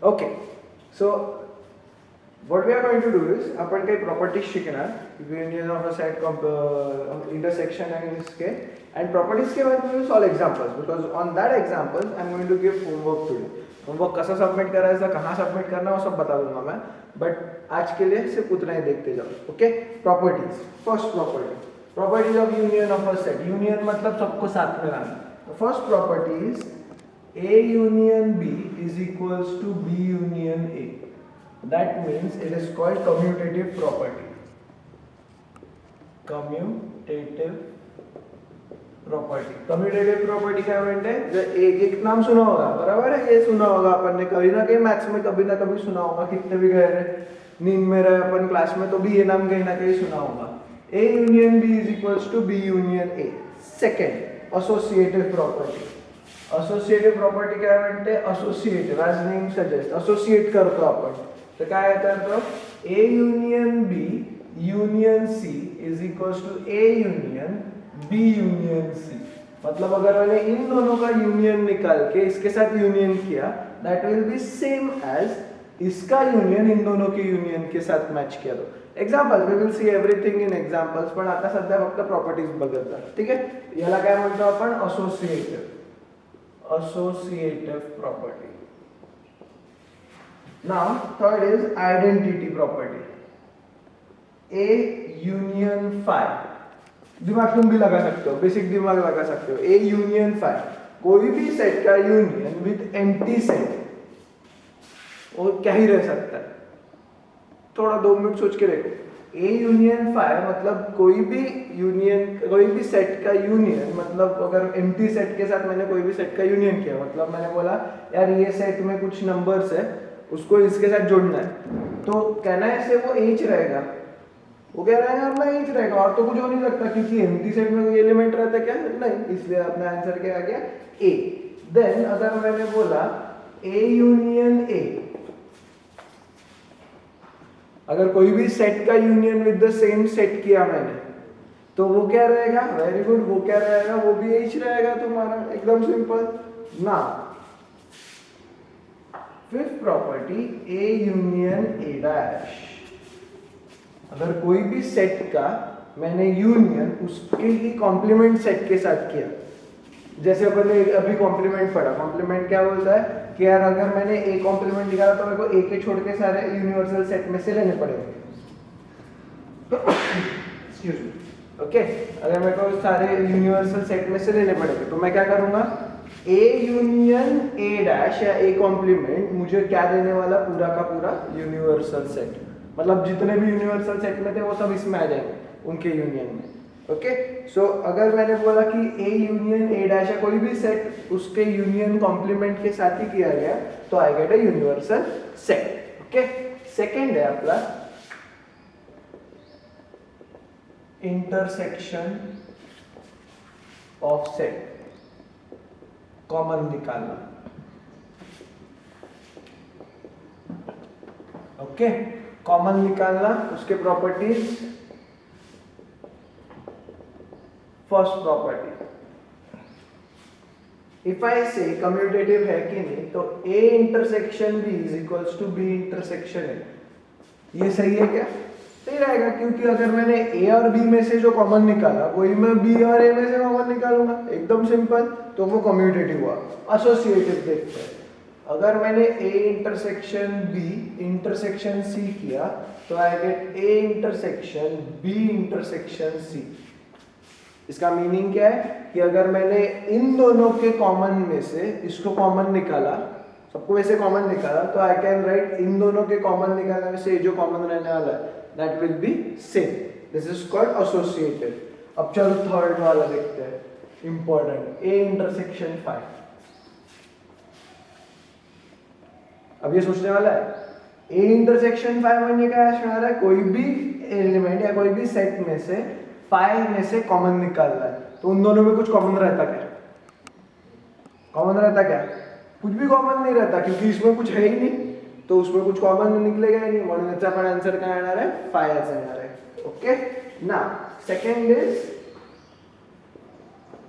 Okay, so what we are going to do is आपण काही properties शिकणार union of a set intersection and इसके and properties के बाद we will solve examples because on that examples I am going to give homework today. Homework कैसा submit करायचा, कहाँ submit करना वो सब बता दूंगा मैं, बट आज के लिए सिर्फ उतना ही देखते जाओ. Okay, properties. First properties of union of a set. Union मतलब सबको साथ में लाना. First property is A union B is equals to B union A. That means it is called commutative property. Commutative property क्या म्हणते हैं? एक नाम सुना होगा, बराबर है, ये सुना होगा अपन ने कभी ना कहीं मैथ्स में कभी ना कभी सुना होगा. कितने भी गए रहे नींद में रहे अपन क्लास में तो भी ये नाम कहीं ना कहीं सुना होगा. A union B is equals to B union A. Second, associative property. Associative property काय म्हणते? Associative, as name suggest, associate करतो आपण. तर काय करतो? A union B union C is equals to A union B union C. मतलब अगर मैंने इन दोनों का यूनियन निकाल के इसके साथ यूनियन किया, that will be same as इसका यूनियन इन दोनों के यूनियन के साथ मैच किया. तो example we will see everything in examples, पण आता सध्या फक्त प्रॉपर्टीज बघत जा. ठीक आहे, याला काय म्हणतो आपण? associative property. Now third is identity property. A union phi. दिमाग तुम भी लगा सकते हो, बेसिक दिमाग लगा सकते हो. A union phi, कोई भी सेट का यूनियन विद एम्प्टी सेट और क्या ही रह सकता है. थोड़ा 2 मिनट सोच के देखो. A यूनियन फाई मतलब कोई भी सेट का यूनियन, मतलब अगर एम्प्टी सेट के साथ मैंने कोई भी सेट का यूनियन किया, मतलब मैंने बोला यार ये सेट में कुछ नंबर्स है, उसको इसके साथ जोड़ना है, तो कहना है से वो एच रहेगा. वो कह रहा है अपना एच रहेगा और तो कुछ हो नहीं सकता क्योंकि एम्प्टी सेट में कोई एलिमेंट रहता है क्या? नहीं, इसलिए अपना आंसर क्या आ गया? ए. देन अगर मैंने बोला ए यूनियन ए, अगर कोई भी सेट का union with the same set किया मैंने, तो वो क्या रहेगा? वेरी गुड, वो क्या रहेगा? वो भी एच रहेगा तुम्हारा. एकदम सिंपल ना. Fifth property A union A dash. अगर कोई भी सेट का मैंने यूनियन उसके ही कॉम्प्लीमेंट सेट के साथ किया, जैसे अपन ने अभी कॉम्प्लीमेंट पढ़ा. कॉम्प्लीमेंट क्या बोलता है कि यार अगर मैंने ए कॉम्प्लीमेंट निकाला तो मेरे को ए के छोड़ के सारे यूनिवर्सल सेट में से लेने पड़ेंगे. Excuse me. ओके, अगर मेरे को सारे यूनिवर्सल सेट में से लेने पड़ेंगे तो मैं क्या करूंगा? ए यूनियन ए डैश या ए कॉम्प्लीमेंट मुझे क्या देने वाला? पूरा का पूरा यूनिवर्सल सेट. मतलब जितने भी यूनिवर्सल सेट में थे वो सब इसमें आ जाएंगे उनके यूनियन में. ओके, सो अगर मैंने बोला कि ए यूनियन ए डैश या कोई भी सेट उसके यूनियन कॉम्प्लीमेंट के साथ ही किया गया तो I get a universal set. Okay, second है आपला इंटरसेक्शन ऑफ सेट. कॉमन निकालना. ओके, कॉमन निकालना, उसके properties. First property, if I say commutative है कि नहीं, तो A intersection B is equals to B intersection A. ये सही है क्या? सही रहेगा, क्योंकि अगर मैंने A और B में से जो कॉमन निकाला वही मैं B और A में से कॉमन निकालूंगा. एकदम सिंपल, तो वो कम्यूटेटिव हुआ. एसोसिएटिव देखते हैं. अगर मैंने A intersection B intersection C किया तो I gate A intersection B intersection C. इसका मीनिंग क्या है कि अगर मैंने इन दोनों के कॉमन में से इसको कॉमन निकाला, सबको वैसे कॉमन निकाला, तो आई कैन राइट इन दोनों के कॉमन निकालने में से जो कॉमन रहने वाला है that will be same. This is called associative. अब चलो थर्ड वाला देखते हैं, इंपॉर्टेंट. A intersection phi. अब ये सोचने वाला है ए इंटरसेक्शन फाई म्हणजे काय असणार आहे? कोई भी एलिमेंट या कोई भी सेट में से फाई में से कॉमन निकालना है, तो उन दोनों में कुछ कॉमन रहता क्या? कॉमन रहता क्या? कुछ भी कॉमन नहीं रहता, क्योंकि इसमें कुछ है ही नहीं, तो उसमें कुछ कॉमन निकलेगा ही नहीं. म्हणून याचा पण आंसर काय येणार आहे? फाई येणार आहे. ओके, ना second is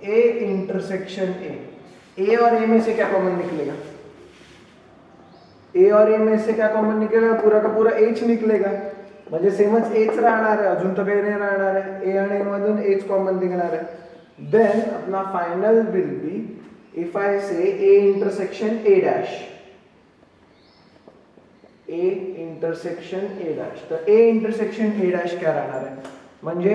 A intersection A. A और ए में से क्या कॉमन निकलेगा? ए और ए में से क्या कॉमन निकलेगा, पूरा का पूरा एच निकलेगा, म्हणजे सेमच एच राहणार आहे, अजून तर काही नाही राहणार आहे, ए आणि ए मधून एच कॉमन निघणार आहे. देन अपना final will be if I say A intersection A dash, A intersection A dash, तो ए इंटरसेक्शन ए डैश क्या रहना है, म्हणजे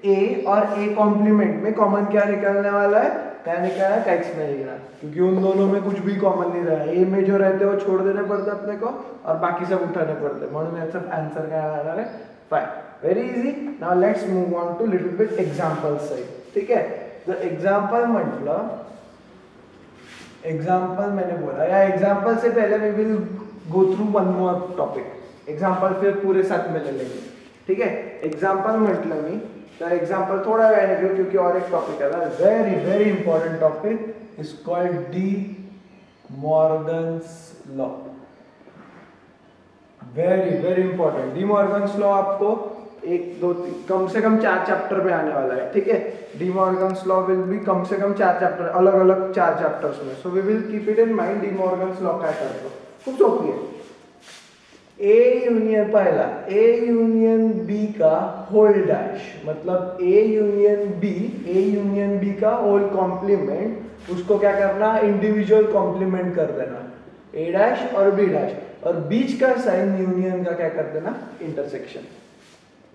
ए और ए कॉम्प्लीमेंट में कॉमन क्या निकलने वाला है, क्या निकला है, काइट्स नहीं निकला, क्योंकि उन दोनों में कुछ भी कॉमन नहीं रहा है. ए में जो रहते हैं वो छोड़ देने पड़ते अपने को और बाकी सब उठाने पड़ते, म्हणून याचा आंसर काय राहणार आहे, fine. Very easy. Now let's move on to little bit example side. ठीक है, तो एग्जांपल मतलब एग्जांपल मैंने बोला, या एग्जांपल से पहले we will go through one more topic. Example फिर पूरे साथ में ले लेंगे. ठीक है, एग्जांपल म्हटलं मी तर एग्जांपल थोड़ा वेळ घेऊ, क्योंकि और एक टॉपिक है ना, very very important topic is called D Morgan's law. Very very important. De Morgan's law आपको एक दो कम से कम 4 चैप्टर में आने वाला है. ठीक है, De Morgan's law will be कम से कम 4 चैप्टर, अलग अलग 4 चैप्टर्स में. So we will keep it in mind. De Morgan's law काय करतो, खूप सोपी है. ए यूनियन, पहला ए यूनियन बी का होल डैश, मतलब ए यूनियन बी का होल कॉम्प्लीमेंट, उसको क्या करना, इंडिविजुअल कॉम्प्लीमेंट कर देना, ए डैश और बी डैश, और बीच का साइन यूनियन का क्या कर देना, इंटरसेक्शन.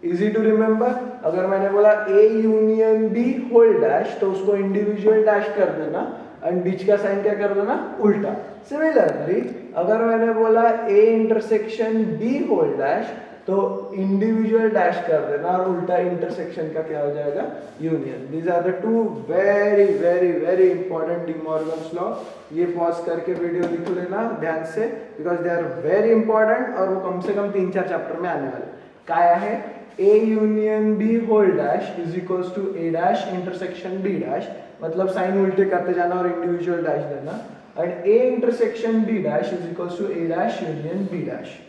Easy to remember. अगर मैंने बोला A union B whole dash, तो उसको इंडिविजुअल डैश कर देना एंड बीच का साइन क्या कर देना, उल्टा. सिमिलरली अगर मैंने बोला A intersection B whole dash, तो इंडिविजुअल डैश कर देना और उल्टा इंटरसेक्शन का क्या हो जाएगा, union. These are the two very very very important De Morgan's law. ये पॉज करके वीडियो लिख लेना ध्यान से, because they are very important और वो कम से कम 3-4 चैप्टर में आने वाले. क्या है, A union B whole dash is equals to A dash intersection B dash, मतलब साइन उल्टे करते जाना और इंडिविजुअल डैश देना, and A intersection B dash is equals to A dash union B dash.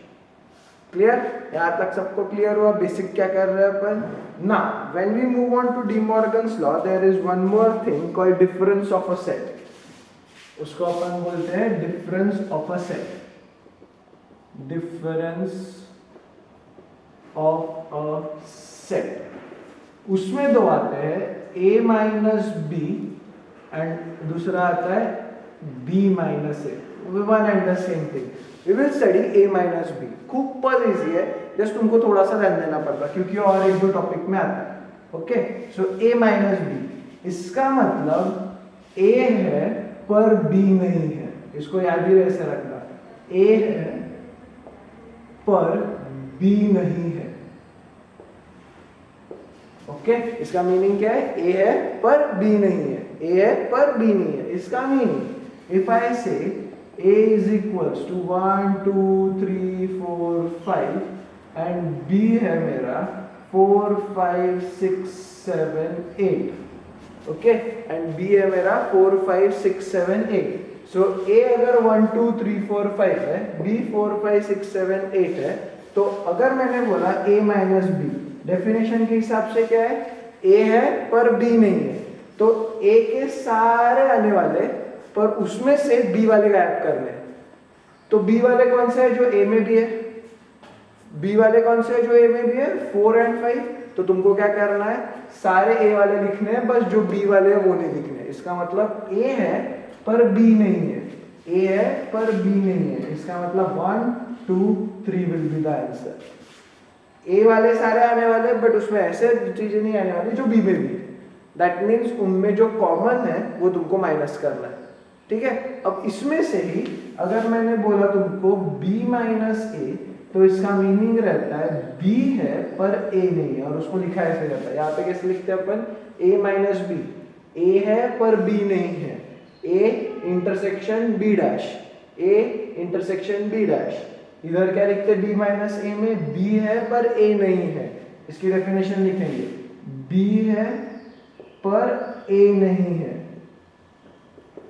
Clear? यहाँ तक सबको क्लियर हुआ बेसिक क्या कर रहे हैं अपन. ना when we move on to De Morgan's law, there is one more thing called difference of a set. उसको अपन बोलते हैं difference of a set. Difference of a set, उसमें दो आते हैं, a माइनस बी एंड दूसरा आता है b minus A. One and the same thing. We will study a minus B. खूब इजी है, जस्ट तुमको थोड़ा सा ध्यान देना पड़ता क्योंकि और एक दो टॉपिक में आता है. Okay, so a minus B, इसका मतलब a है पर b नहीं है. इसको याद ही ऐसे रखना, a है पर b नहीं है. ओके, इसका मीनिंग क्या है, a है पर b नहीं है, a है पर b नहीं है. इसका मीनिंग इफ आई से a is equals to 1 2 3 4 5 and b है मेरा 4 5 6 7 8. ओके, एंड b है मेरा 4 5 6 7 8. सो a अगर 1 2 3 4 5 है, b 4 5 6 7 8 है, तो अगर मैंने बोला a माइनस बी, डेफिनेशन के हिसाब से क्या है, a है पर b नहीं है, तो a के सारे आने वाले पर उसमें से b वाले गायब करने. तो b वाले कौन से है जो a में भी है, b वाले कौन से है जो a में भी है, 4 एंड 5. तो तुमको क्या करना है, सारे a वाले लिखने हैं, बस जो b वाले है वो नहीं लिखने. इसका मतलब a है पर b नहीं है, a है पर b नहीं है. इसका मतलब 1 2 3 will be the answer. a वाले सारे आने वाले, बट उसमें ऐसे चीजें नहीं आने वाली जो b में भी. दैट मीन्स उनमें जो कॉमन है वो तुमको माइनस करना है. ठीक है, अब इसमें से ही अगर मैंने बोला तुमको b माइनस ए, तो इसका मीनिंग रहता है b है पर a नहीं है, और उसको लिखा ऐसे जाता है. यहाँ पे कैसे लिखते हैं अपन, a माइनस बी, a है पर b नहीं है, a intersection b dash, a intersection b dash. इधर क्या लिखते हैं, b माइनस ए में b है पर a नहीं है. इसकी डेफिनेशन लिखेंगे, b है पर a नहीं है.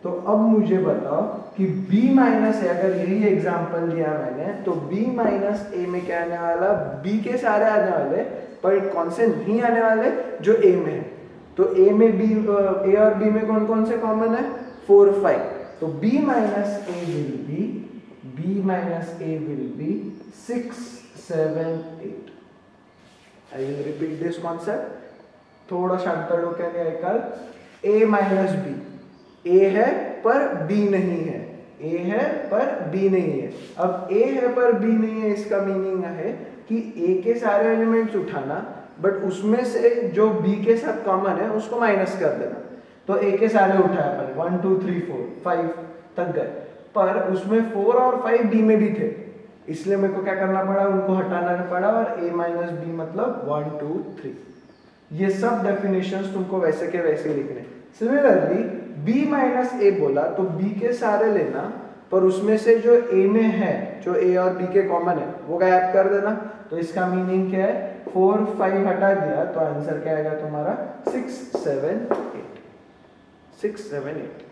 तो अब मुझे बताओ कि b माइनस ए, अगर यही एग्जांपल दिया मैंने, तो b माइनस ए में क्या आने वाला, b के सारे आने वाले, पर कौन से नहीं आने वाले, जो a में है. तो a में b, a और b में कौन कौन से कॉमन है, 4 5. तो b minus A will be b minus a will be 6, 7, 8. I will repeat this concept. थोड़ा शांत डोक्याने ऐकाल. a minus b. a है पर b नहीं है. a है पर b नहीं है. अब a है पर b नहीं है, इसका मीनिंग है कि a के सारे एलिमेंट्स उठाना, बट उसमें से जो b के साथ कॉमन है उसको माइनस कर देना. तो a के सारे उठाए अपन 1 2 3 4 5 तक गए, पर उसमें 4 और 5 b में भी थे, इसलिए मेरे को क्या करना पड़ा, उनको हटाना पड़ा. और a माइनस बी मतलब 1 2 3. ये सब डेफिनेशंस तुमको वैसे के वैसे लिखने. सिमिलरली b माइनस a बोला तो b के सारे लेना, पर उसमें से जो a में है, जो a और b के कॉमन है, वो गायब कर देना. तो इसका मीनिंग क्या है, 4 5 हटा दिया तो आंसर क्या आएगा तुम्हारा 6 7 8. 6 7 8.